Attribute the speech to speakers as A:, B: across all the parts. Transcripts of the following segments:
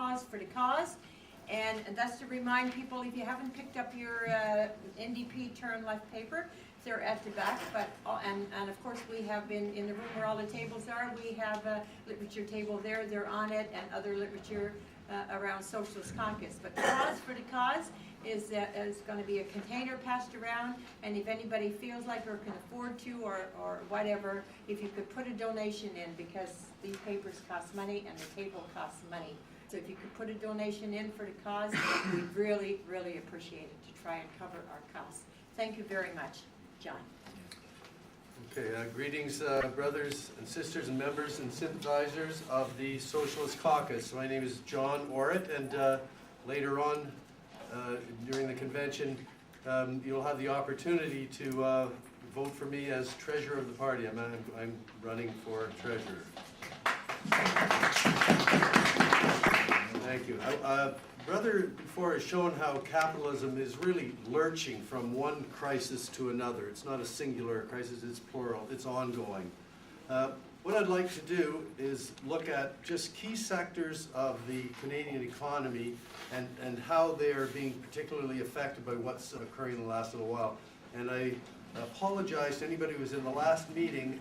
A: pause for the cause. And that's to remind people, if you haven't picked up your NDP Turn Left paper, they're at the back. But and of course we have been in the room where all the tables are. We have a literature table there. They're on it, and other literature around Socialist Caucus. But the pause for the cause is going to be a container passed around, and if anybody feels like or can afford to or whatever, if you could put a donation in, because these papers cost money and the table costs money. So if you could put a donation in for the cause, we'd really, really appreciate it to try and cover our costs. Thank you very much. John.
B: Okay, greetings brothers and sisters and members and sympathizers of the Socialist Caucus. My name is John Orrett, and later on during the convention you'll have the opportunity to vote for me as treasurer of the party. I'm running for treasurer. Thank you. Brother Dufour has shown how capitalism is really lurching from one crisis to another. It's not a singular crisis, it's plural, it's ongoing. What I'd like to do is look at just key sectors of the Canadian economy and how they are being particularly affected by what's occurring in the last little while. And I apologize to anybody who was in the last meeting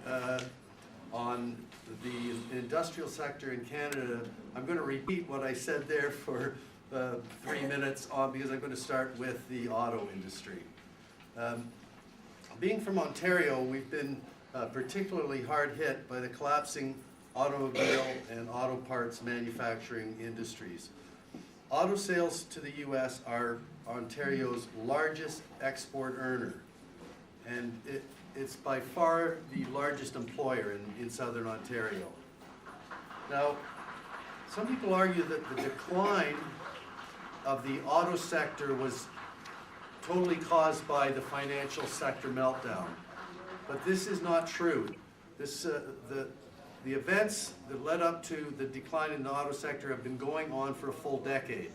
B: on the industrial sector in Canada. I'm going to repeat what I said there for 3 minutes because I'm going to start with the auto industry. Being from Ontario, we've been particularly hard hit by the collapsing automobile and auto parts manufacturing industries. Auto sales to the U.S. are Ontario's largest export earner, and it's by far the largest employer in Southern Ontario. Now, some people argue that the decline of the auto sector was totally caused by the financial sector meltdown. But this is not true. The events that led up to the decline in the auto sector have been going on for a full decade.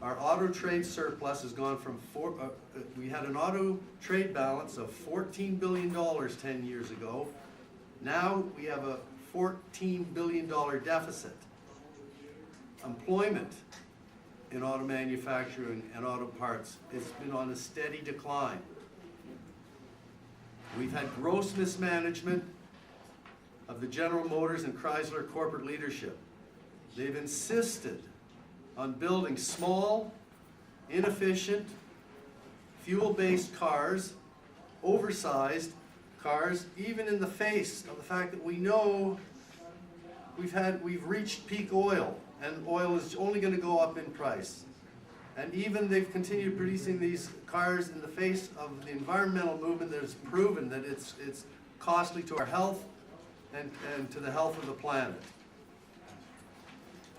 B: Our auto trade surplus has gone from we had an auto trade balance of $14 billion 10 years ago. Now we have a $14 billion deficit. Employment in auto manufacturing and auto parts has been on a steady decline. We've had gross mismanagement of the General Motors and Chrysler corporate leadership. They've insisted on building small, inefficient, fuel-based cars, oversized cars, even in the face of the fact that we know we've reached peak oil, and oil is only going to go up in price. And even they've continued producing these cars in the face of the environmental movement that has proven that it's costly to our health and to the health of the planet.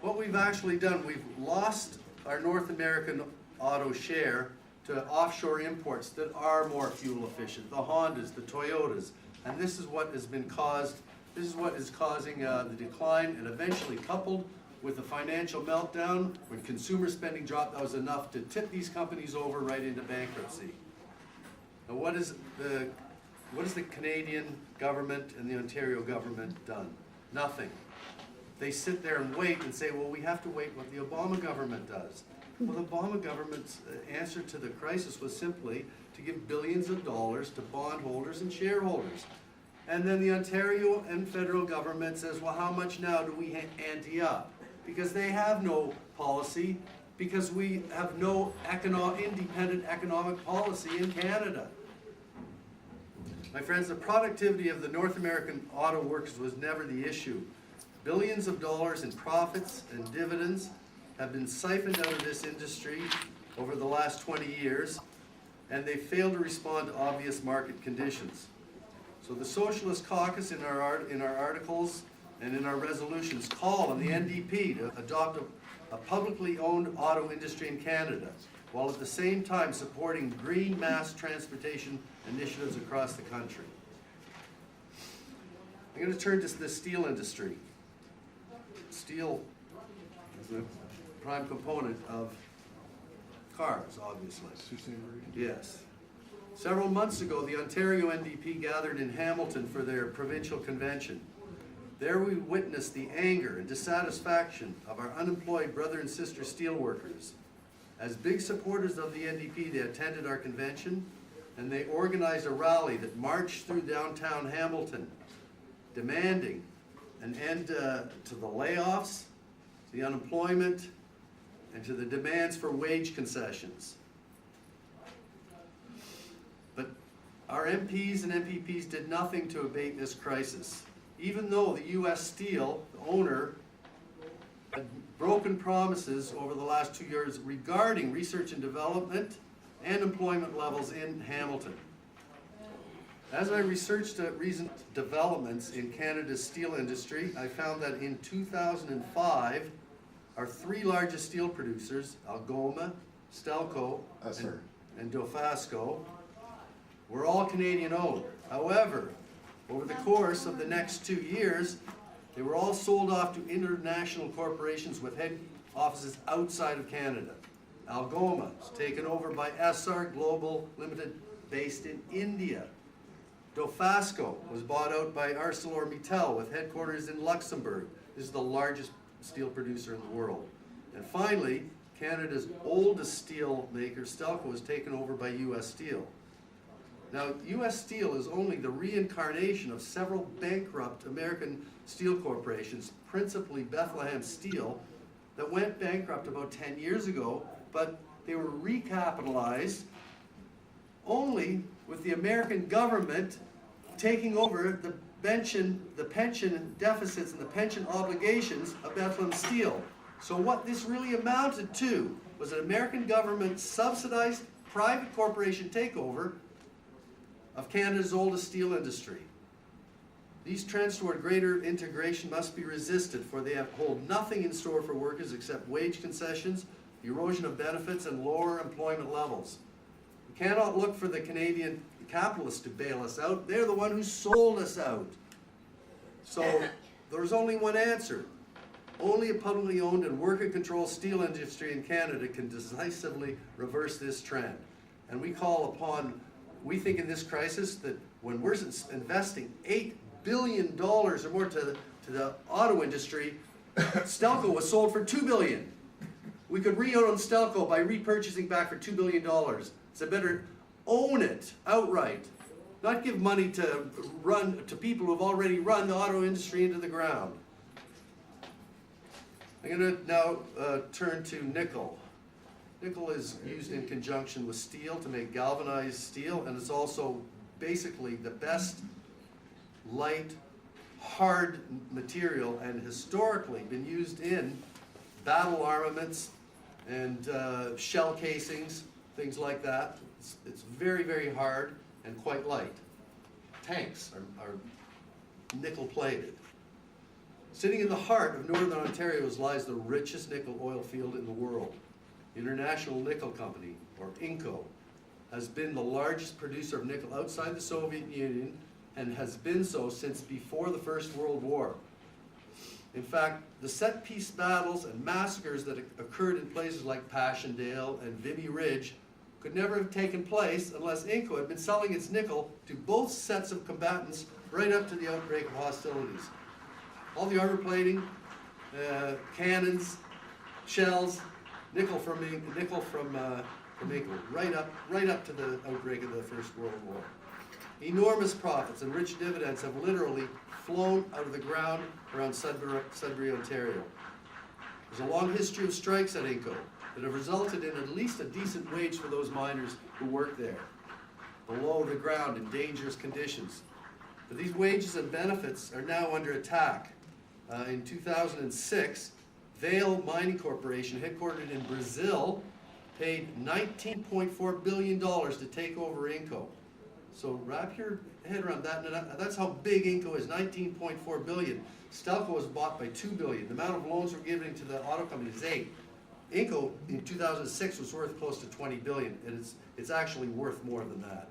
B: What we've actually done, we've lost our North American auto share to offshore imports that are more fuel efficient, the Hondas, the Toyotas, and this is what has been caused. This is what is causing the decline, and eventually coupled with the financial meltdown, when consumer spending dropped, that was enough to tip these companies over right into bankruptcy. Now, what is the Canadian government and the Ontario government done? Nothing. They sit there and wait and say, well, we have to wait what the Obama government does. Well, the Obama government's answer to the crisis was simply to give billions of dollars to bondholders and shareholders. And then the Ontario and federal government says, well, how much now do we ante up? Because they have no policy, because we have no independent economic policy in Canada. My friends, the productivity of the North American auto workers was never the issue. Billions of dollars in profits and dividends have been siphoned out of this industry over the last 20 years, and they failed to respond to obvious market conditions. So the Socialist Caucus in our articles and in our resolutions call on the NDP to adopt a publicly owned auto industry in Canada, while at the same time supporting green mass transportation initiatives across the country. I'm going to turn to the steel industry. Steel is a prime component of cars, obviously. Yes. Several months ago, the Ontario NDP gathered in Hamilton for their provincial convention. There we witnessed the anger and dissatisfaction of our unemployed brother and sister steelworkers. As big supporters of the NDP, they attended our convention, and they organized a rally that marched through downtown Hamilton, demanding an end to the layoffs, to the unemployment, and to the demands for wage concessions. But our MPs and MPPs did nothing to abate this crisis, even though the U.S. Steel owner had broken promises over the last 2 years regarding research and development and employment levels in Hamilton. As I researched recent developments in Canada's steel industry, I found that in 2005, our three largest steel producers, Algoma, Stelco, and Dofasco, were all Canadian owned. However, over the course of the next 2 years, they were all sold off to international corporations with head offices outside of Canada. Algoma was taken over by SR Global Limited, based in India. Dofasco was bought out by ArcelorMittal with headquarters in Luxembourg. This is the largest steel producer in the world. And finally, Canada's oldest steel maker, Stelco, was taken over by U.S. Steel. Now, U.S. Steel is only the reincarnation of several bankrupt American steel corporations, principally Bethlehem Steel, that went bankrupt about 10 years ago, but they were recapitalized only with the American government taking over the pension deficits and the pension obligations of Bethlehem Steel. So what this really amounted to was an American government subsidized private corporation takeover of Canada's oldest steel industry. These trends toward greater integration must be resisted, for they hold nothing in store for workers except wage concessions, erosion of benefits, and lower employment levels. We cannot look for the Canadian capitalists to bail us out. They're the one who sold us out. So there's only one answer. Only a publicly owned and worker-controlled steel industry in Canada can decisively reverse this trend. And we think in this crisis that when we're investing $8 billion or more to the auto industry, Stelco was sold for $2 billion. We could re-own Stelco by repurchasing back for $2 billion. So better own it outright, not give money to people who have already run the auto industry into the ground. I'm going to now turn to nickel. Nickel is used in conjunction with steel to make galvanized steel, and it's also basically the best light, hard material, and historically been used in battle armaments and shell casings, things like that. It's very, very hard and quite light. Tanks are nickel plated. Sitting in the heart of northern Ontario lies the richest nickel oil field in the world. The International Nickel Company, or INCO, has been the largest producer of nickel outside the Soviet Union and has been so since before the First World War. In fact, the set-piece battles and massacres that occurred in places like Passchendaele and Vimy Ridge could never have taken place unless INCO had been selling its nickel to both sets of combatants right up to the outbreak of hostilities. All the armor plating, cannons, shells, nickel from INCO, right up to the outbreak of the First World War. Enormous profits and rich dividends have literally flown out of the ground around Sudbury, Ontario. There's a long history of strikes at INCO that have resulted in at least a decent wage for those miners who work there, below the ground in dangerous conditions. But these wages and benefits are now under attack. In 2006, Vale Mining Corporation, headquartered in Brazil, paid $19.4 billion to take over INCO. So wrap your head around that. That's how big INCO is, $19.4 billion. Stelco was bought by $2 billion. The amount of loans we're giving to the auto company is $8 billion. INCO in 2006 was worth close to $20 billion, and it's actually worth more than that.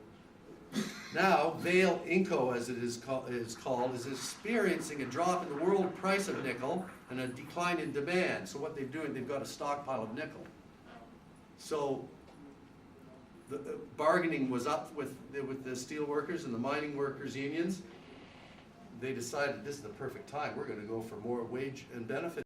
B: Now, Vale INCO, as it is called, is experiencing a drop in the world price of nickel and a decline in demand. So what they're doing, they've got a stockpile of nickel. So the bargaining was up with the steel workers and the mining workers unions. they decided this is the perfect time, we're gonna go for more wage and benefit